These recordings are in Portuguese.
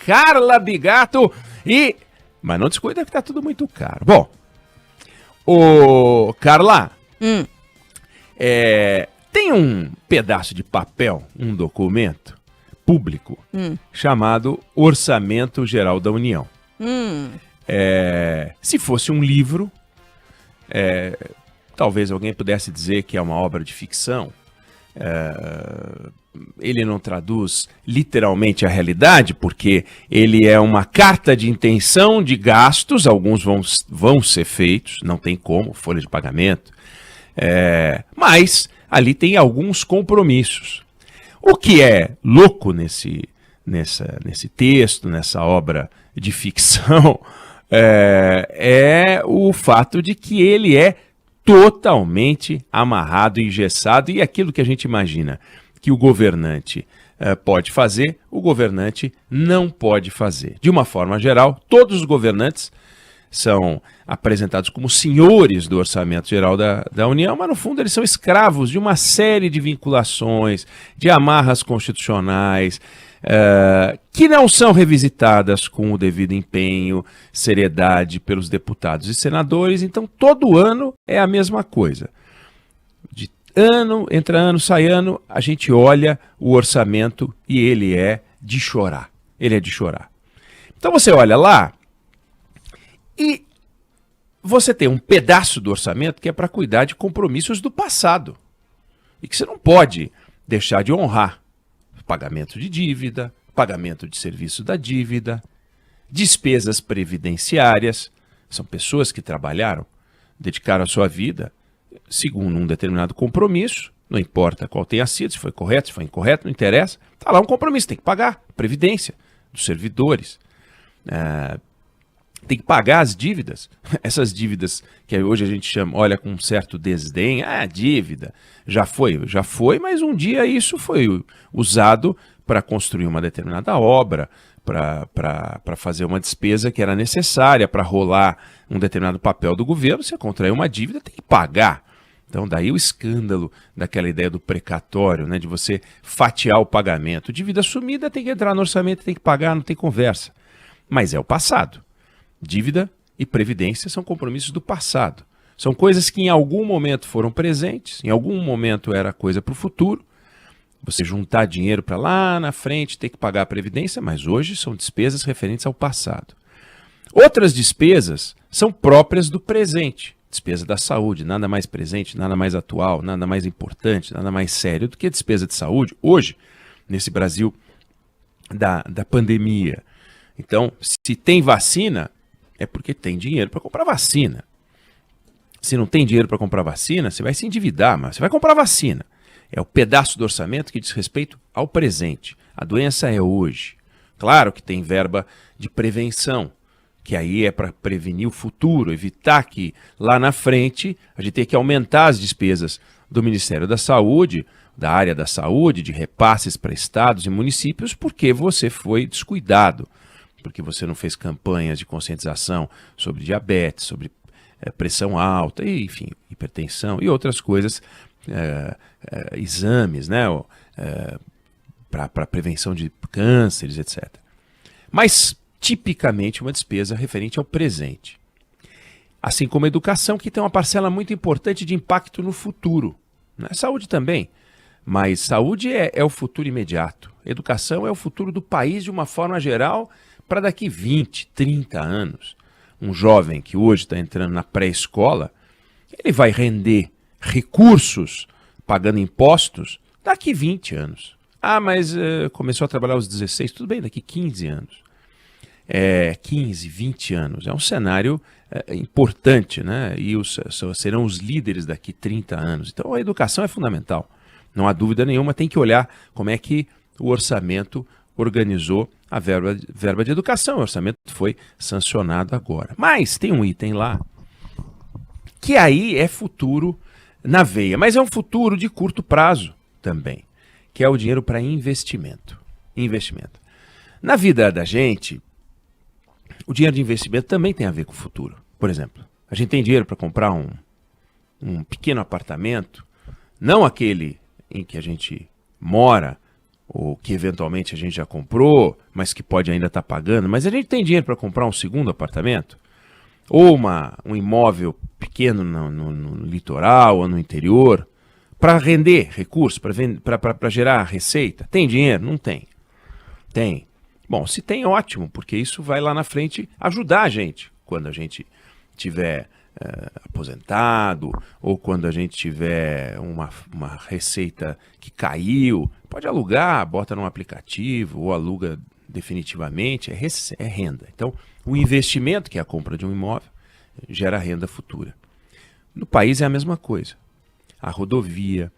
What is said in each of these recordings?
Carla Bigato Mas não descuida que tá tudo muito caro. Bom, Carla, tem um pedaço de papel, um documento público chamado Orçamento Geral da União. Se fosse um livro, talvez alguém pudesse dizer que é uma obra de ficção. Ele não traduz literalmente a realidade, porque ele é uma carta de intenção de gastos, alguns vão ser feitos, não tem como, folha de pagamento, mas ali tem alguns compromissos. O que é louco nesse texto, nessa obra de ficção, é o fato de que ele é totalmente amarrado e engessado, e aquilo que a gente imagina que o governante pode fazer, o governante não pode fazer. De uma forma geral, todos os governantes são apresentados como senhores do Orçamento Geral da União, mas no fundo eles são escravos de uma série de vinculações, de amarras constitucionais, que não são revisitadas com o devido empenho, seriedade pelos deputados e senadores. Então todo ano é a mesma coisa. Entra ano, sai ano, a gente olha o orçamento e ele é de chorar. Ele é de chorar. Então você olha lá e você tem um pedaço do orçamento que é para cuidar de compromissos do passado. E que você não pode deixar de honrar. Pagamento de dívida, pagamento de serviço da dívida, despesas previdenciárias. São pessoas que trabalharam, dedicaram a sua vida segundo um determinado compromisso, não importa qual tenha sido, se foi correto, se foi incorreto, não interessa. Está lá um compromisso, tem que pagar previdência dos servidores. Tem que pagar as dívidas. Essas dívidas que hoje a gente olha com um certo desdém. Dívida, já foi, mas um dia isso foi usado para construir uma determinada obra, para fazer uma despesa que era necessária, para rolar um determinado papel do governo. Você contraiu uma dívida, tem que pagar. Então daí o escândalo daquela ideia do precatório, né, de você fatiar o pagamento. Dívida sumida tem que entrar no orçamento, tem que pagar, não tem conversa. Mas é o passado. Dívida e previdência são compromissos do passado. São coisas que em algum momento foram presentes, em algum momento era coisa para o futuro. Você juntar dinheiro para lá na frente, ter que pagar a previdência, mas hoje são despesas referentes ao passado. Outras despesas são próprias do presente. Despesa da saúde, nada mais presente, nada mais atual, nada mais importante, nada mais sério do que a despesa de saúde hoje, nesse Brasil da pandemia. Então, se tem vacina, é porque tem dinheiro para comprar vacina. Se não tem dinheiro para comprar vacina, você vai se endividar, mas você vai comprar vacina. É o pedaço do orçamento que diz respeito ao presente. A doença é hoje. Claro que tem verba de prevenção, que aí é para prevenir o futuro, evitar que lá na frente a gente tenha que aumentar as despesas do Ministério da Saúde, da área da saúde, de repasses para estados e municípios, porque você foi descuidado, porque você não fez campanhas de conscientização sobre diabetes, sobre pressão alta, e, enfim, hipertensão e outras coisas, exames, né, para prevenção de cânceres, etc. Mas, tipicamente, uma despesa referente ao presente. Assim como a educação, que tem uma parcela muito importante de impacto no futuro. Né? Saúde também, mas saúde é o futuro imediato. Educação é o futuro do país de uma forma geral para daqui 20, 30 anos. Um jovem que hoje está entrando na pré-escola, ele vai render recursos pagando impostos daqui 20 anos. Mas começou a trabalhar aos 16, tudo bem, daqui 15 anos. 15, 20 anos. É um cenário importante, né? E serão os líderes daqui 30 anos. Então a educação é fundamental. Não há dúvida nenhuma, tem que olhar como é que o orçamento organizou a verba de educação. O orçamento foi sancionado agora. Mas tem um item lá que aí é futuro na veia, mas é um futuro de curto prazo também, que é o dinheiro para investimento. Na vida da gente, o dinheiro de investimento também tem a ver com o futuro. Por exemplo, a gente tem dinheiro para comprar um pequeno apartamento, não aquele em que a gente mora ou que eventualmente a gente já comprou, mas que pode ainda estar pagando, mas a gente tem dinheiro para comprar um segundo apartamento? Ou um imóvel pequeno no litoral ou no interior, para render recursos, para gerar receita? Tem dinheiro? Não tem. Tem. Bom, se tem, ótimo, porque isso vai lá na frente ajudar a gente quando a gente tiver aposentado, ou quando a gente tiver uma receita que caiu. Pode alugar, bota num aplicativo ou aluga definitivamente, é renda. Então, o investimento, que é a compra de um imóvel, gera renda futura. No país é a mesma coisa. A rodovia,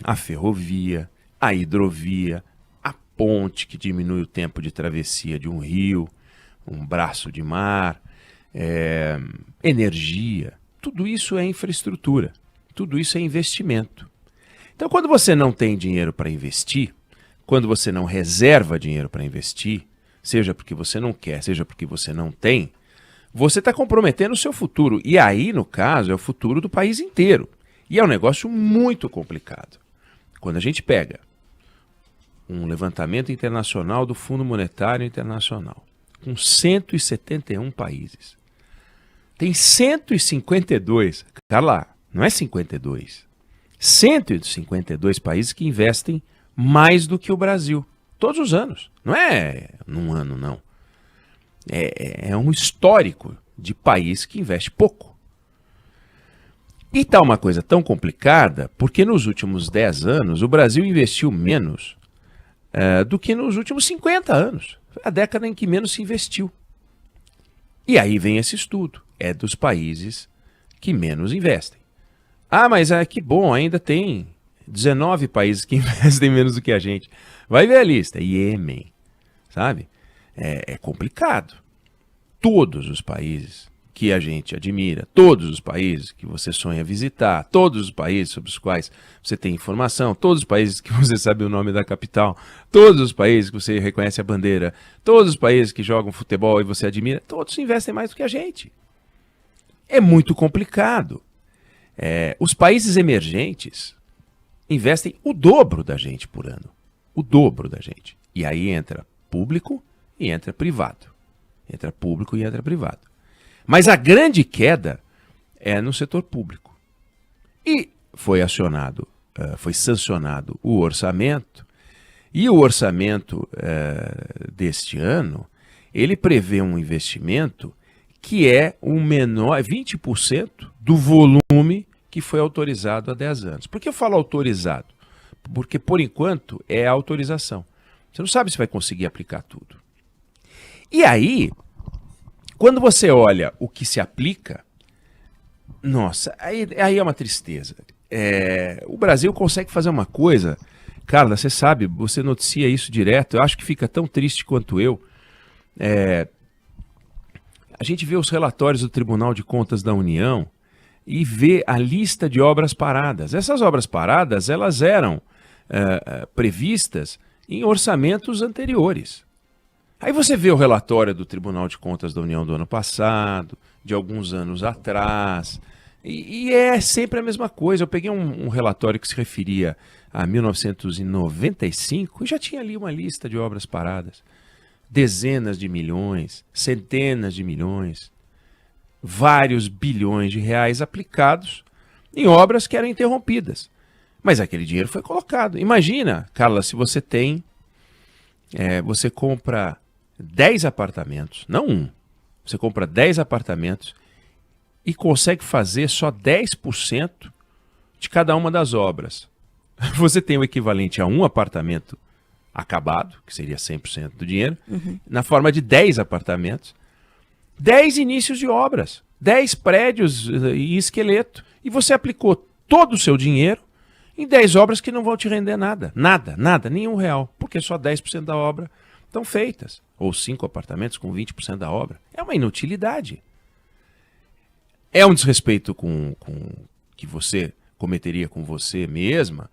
a ferrovia, a hidrovia, a ponte que diminui o tempo de travessia de um rio, um braço de mar, energia, tudo isso é infraestrutura, tudo isso é investimento. Então, quando você não tem dinheiro para investir, quando você não reserva dinheiro para investir, seja porque você não quer, seja porque você não tem, você está comprometendo o seu futuro. E aí, no caso, é o futuro do país inteiro. E é um negócio muito complicado. Quando a gente pega um levantamento internacional do Fundo Monetário Internacional, com 171 países, tem 152, Carla, não é 52, 152 países que investem mais do que o Brasil, todos os anos. Não é num ano, não. É um histórico de país que investe pouco. E tá uma coisa tão complicada, porque nos últimos 10 anos o Brasil investiu menos do que nos últimos 50 anos. Foi a década em que menos se investiu. E aí vem esse estudo. É dos países que menos investem. Ah, mas que bom, ainda tem 19 países que investem menos do que a gente. Vai ver a lista. Iêmen, sabe? É complicado. Todos os países que a gente admira, todos os países que você sonha visitar, todos os países sobre os quais você tem informação, todos os países que você sabe o nome da capital, todos os países que você reconhece a bandeira, todos os países que jogam futebol e você admira, todos investem mais do que a gente. É muito complicado. Os países emergentes investem o dobro da gente por ano. O dobro da gente. E aí entra público e entra privado. Entra público e entra privado. Mas a grande queda é no setor público. E foi sancionado o orçamento. E o orçamento deste ano, ele prevê um investimento que é o menor, 20% do volume que foi autorizado há 10 anos. Por que eu falo autorizado? Porque, por enquanto, é a autorização. Você não sabe se vai conseguir aplicar tudo. E aí, quando você olha o que se aplica, nossa, aí é uma tristeza. O Brasil consegue fazer uma coisa, Carla, você sabe, você noticia isso direto, eu acho que fica tão triste quanto eu. A gente vê os relatórios do Tribunal de Contas da União e vê a lista de obras paradas. Essas obras paradas, elas eram previstas em orçamentos anteriores. Aí você vê o relatório do Tribunal de Contas da União do ano passado, de alguns anos atrás, e é sempre a mesma coisa. Eu peguei um relatório que se referia a 1995 e já tinha ali uma lista de obras paradas. Dezenas de milhões, centenas de milhões, vários bilhões de reais aplicados em obras que eram interrompidas. Mas aquele dinheiro foi colocado. Imagina, Carla, se você tem, você compra 10 apartamentos, não um, você compra 10 apartamentos e consegue fazer só 10% de cada uma das obras. Você tem o equivalente a um apartamento acabado, que seria 100% do dinheiro, na forma de 10 apartamentos, 10 inícios de obras, 10 prédios e esqueleto, e você aplicou todo o seu dinheiro em 10 obras que não vão te render nada, nada, nenhum real, porque só 10% da obra estão feitas, ou 5 apartamentos com 20% da obra. É uma inutilidade. É um desrespeito que você cometeria com você mesma,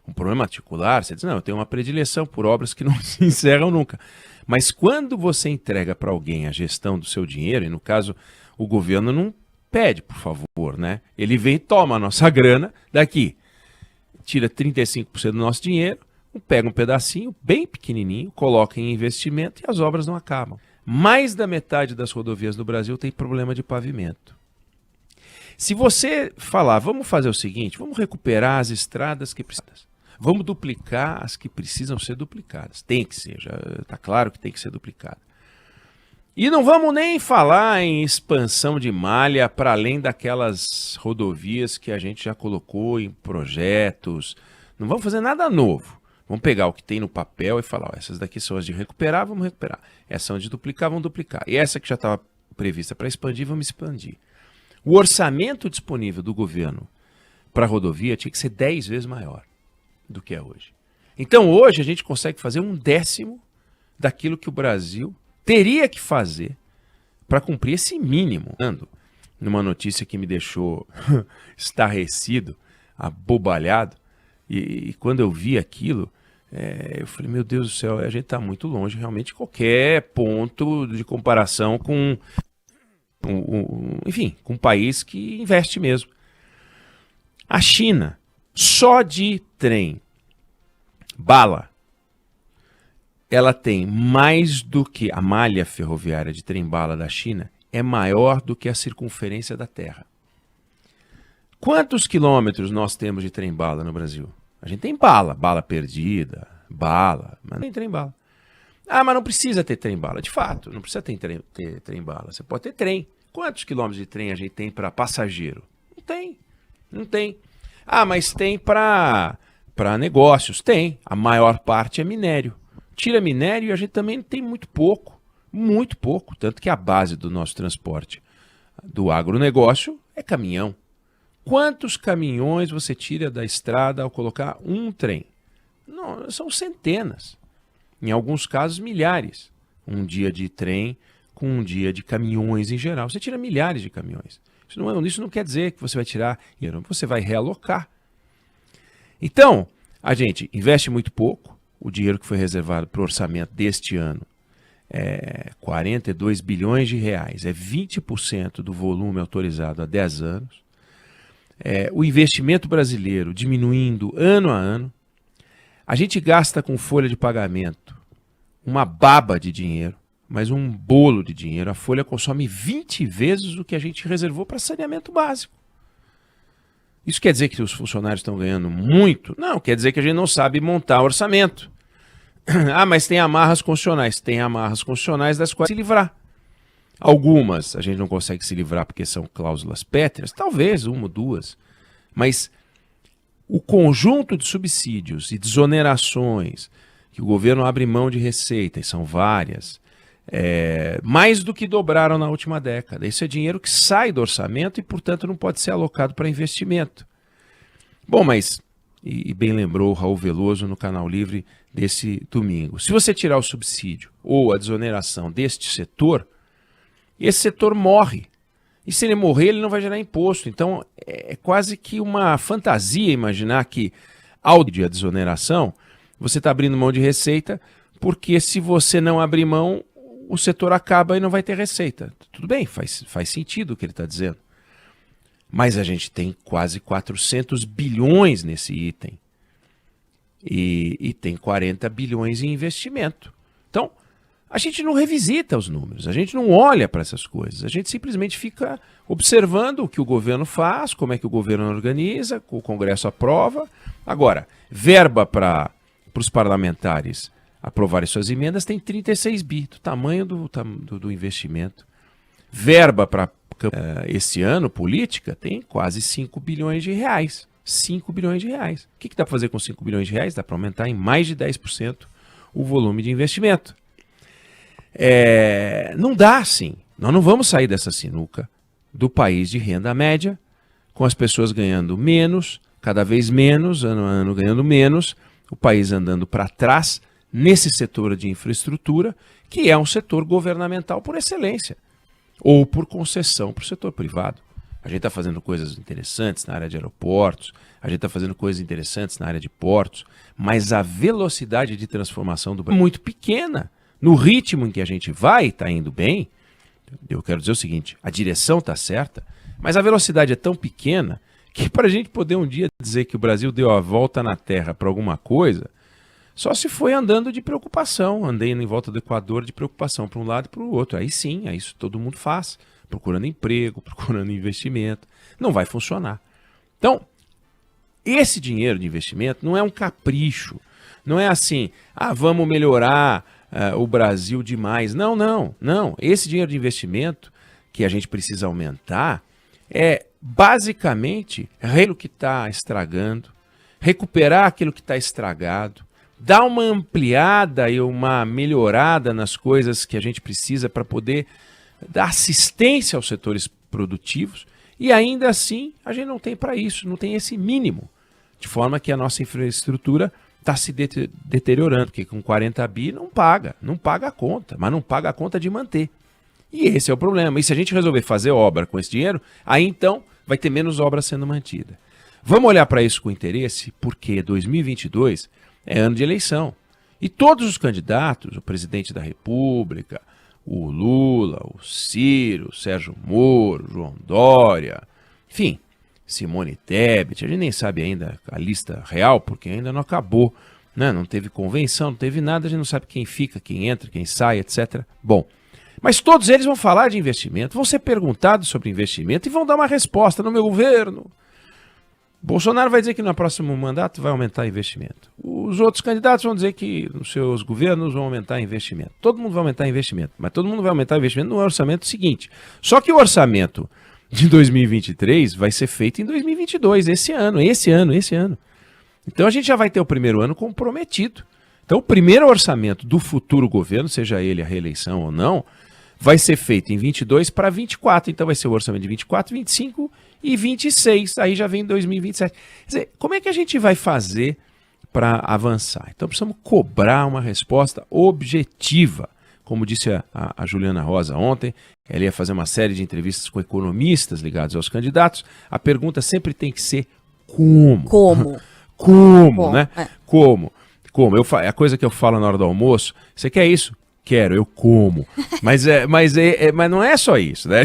um problema particular, você diz, não, eu tenho uma predileção por obras que não se encerram nunca. Mas quando você entrega para alguém a gestão do seu dinheiro, e no caso o governo não pede, por favor, né? Ele vem e toma a nossa grana daqui, tira 35% do nosso dinheiro, pega um pedacinho bem pequenininho, coloca em investimento e as obras não acabam. Mais da metade das rodovias do Brasil tem problema de pavimento. Se você falar, vamos fazer o seguinte, vamos recuperar as estradas que precisam, vamos duplicar as que precisam ser duplicadas. Tem que ser, já está claro que tem que ser duplicada. E não vamos nem falar em expansão de malha para além daquelas rodovias que a gente já colocou em projetos. Não vamos fazer nada novo. Vamos pegar o que tem no papel e falar, ó, essas daqui são as de recuperar, vamos recuperar. Essas são de duplicar, vamos duplicar. E essa que já estava prevista para expandir, vamos expandir. O orçamento disponível do governo para a rodovia tinha que ser 10 vezes maior do que é hoje. Então hoje a gente consegue fazer 1/10 daquilo que o Brasil teria que fazer para cumprir esse mínimo. Numa notícia que me deixou estarrecido, abobalhado, e quando eu vi aquilo, eu falei, meu Deus do céu, a gente está muito longe realmente de qualquer ponto de comparação com, enfim, com um país que investe mesmo. A China, só de trem, bala, ela tem mais do que a malha ferroviária de trem-bala da China, é maior do que a circunferência da Terra. Quantos quilômetros nós temos de trem-bala no Brasil? A gente tem bala, bala perdida, bala, mas não tem trem-bala. Ah, mas não precisa ter trem-bala. De fato, não precisa ter trem-bala. Você pode ter trem. Quantos quilômetros de trem a gente tem para passageiro? Não tem, não tem. Ah, mas tem para negócios? Tem. A maior parte é minério. Tira minério e a gente também tem muito pouco, tanto que a base do nosso transporte do agronegócio é caminhão. Quantos caminhões você tira da estrada ao colocar um trem? Não, são centenas, em alguns casos milhares. Um dia de trem com um dia de caminhões em geral. Você tira milhares de caminhões. Isso não quer dizer que você vai tirar, você vai realocar. Então, a gente investe muito pouco. O dinheiro que foi reservado para o orçamento deste ano é 42 bilhões de reais, é 20% do volume autorizado há 10 anos. O investimento brasileiro diminuindo ano a ano. A gente gasta com folha de pagamento uma baba de dinheiro, mas um bolo de dinheiro. A folha consome 20 vezes o que a gente reservou para saneamento básico. Isso quer dizer que os funcionários estão ganhando muito? Não, quer dizer que a gente não sabe montar orçamento. Ah, mas tem amarras constitucionais. Tem amarras constitucionais das quais se livrar. Algumas a gente não consegue se livrar porque são cláusulas pétreas, talvez uma ou duas. Mas o conjunto de subsídios e desonerações que o governo abre mão de receita, e são várias, mais do que dobraram na última década. Isso é dinheiro que sai do orçamento e, portanto, não pode ser alocado para investimento. Bom, mas, e bem lembrou o Raul Veloso no Canal Livre desse domingo, se você tirar o subsídio ou a desoneração deste setor, esse setor morre. E se ele morrer, ele não vai gerar imposto. Então, é quase que uma fantasia imaginar que, ao de a desoneração, você está abrindo mão de receita, porque se você não abrir mão, o setor acaba e não vai ter receita. Tudo bem, faz sentido o que ele está dizendo. Mas a gente tem quase 400 bilhões nesse item. E tem 40 bilhões em investimento. Então, a gente não revisita os números, a gente não olha para essas coisas. A gente simplesmente fica observando o que o governo faz, como é que o governo organiza, o Congresso aprova. Agora, verba para os parlamentares aprovarem suas emendas tem 36 bi, do tamanho do investimento. Verba para esse ano, política, tem quase 5 bilhões de reais. 5 bilhões de reais. O que dá para fazer com 5 bilhões de reais? Dá para aumentar em mais de 10% o volume de investimento. Não dá assim. Nós não vamos sair dessa sinuca do país de renda média, com as pessoas ganhando menos, cada vez menos, ano a ano ganhando menos, o país andando para trás nesse setor de infraestrutura, que é um setor governamental por excelência, ou por concessão para o setor privado. A gente está fazendo coisas interessantes na área de aeroportos, a gente está fazendo coisas interessantes na área de portos, mas a velocidade de transformação do Brasil é muito pequena. No ritmo em que a gente vai, está indo bem, eu quero dizer o seguinte, a direção está certa, mas a velocidade é tão pequena que para a gente poder um dia dizer que o Brasil deu a volta na Terra para alguma coisa, Só se foi andando de preocupação, andei em volta do Equador de preocupação para um lado e para o outro. Aí sim, é isso todo mundo faz, procurando emprego, procurando investimento. Não vai funcionar. Então, esse dinheiro de investimento não é um capricho, não é assim, vamos melhorar o Brasil demais. Não, não, não. Esse dinheiro de investimento que a gente precisa aumentar é basicamente aquilo que está estragando, recuperar aquilo que está estragado, dar uma ampliada e uma melhorada nas coisas que a gente precisa para poder dar assistência aos setores produtivos, e ainda assim a gente não tem para isso, não tem esse mínimo, de forma que a nossa infraestrutura está se deteriorando, porque com 40 bi não paga a conta, mas não paga a conta de manter. E esse é o problema. E se a gente resolver fazer obra com esse dinheiro, aí então vai ter menos obra sendo mantida. Vamos olhar para isso com interesse, porque 2022 é ano de eleição. E todos os candidatos, o presidente da República, o Lula, o Ciro, o Sérgio Moro, o João Dória, enfim, Simone Tebet, a gente nem sabe ainda a lista real, porque ainda não acabou, né? Não teve convenção, não teve nada, a gente não sabe quem fica, quem entra, quem sai, etc. Bom, mas todos eles vão falar de investimento, vão ser perguntados sobre investimento e vão dar uma resposta no meu governo. Bolsonaro vai dizer que no próximo mandato vai aumentar investimento. Os outros candidatos vão dizer que nos seus governos vão aumentar investimento. Todo mundo vai aumentar investimento, mas todo mundo vai aumentar investimento no orçamento seguinte. Só que o orçamento de 2023 vai ser feito em 2022, esse ano. Então a gente já vai ter o primeiro ano comprometido. Então o primeiro orçamento do futuro governo, seja ele a reeleição ou não, vai ser feito em 22 para 24. Então vai ser o orçamento de 24, 25 e 26. Aí já vem 2027. Quer dizer, como é que a gente vai fazer para avançar? Então precisamos cobrar uma resposta objetiva. Como disse a Juliana Rosa ontem, ela ia fazer uma série de entrevistas com economistas ligados aos candidatos. A pergunta sempre tem que ser como? Como, né? Como? É a coisa que eu falo na hora do almoço. Você quer isso? Quero, eu como. Mas não é só isso, né?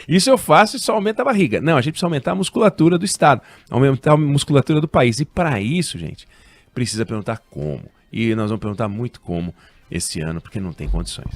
Isso eu faço e só aumenta a barriga. Não, a gente precisa aumentar a musculatura do Estado, aumentar a musculatura do país. E para isso, gente, precisa perguntar como. E nós vamos perguntar muito como esse ano, porque não tem condições.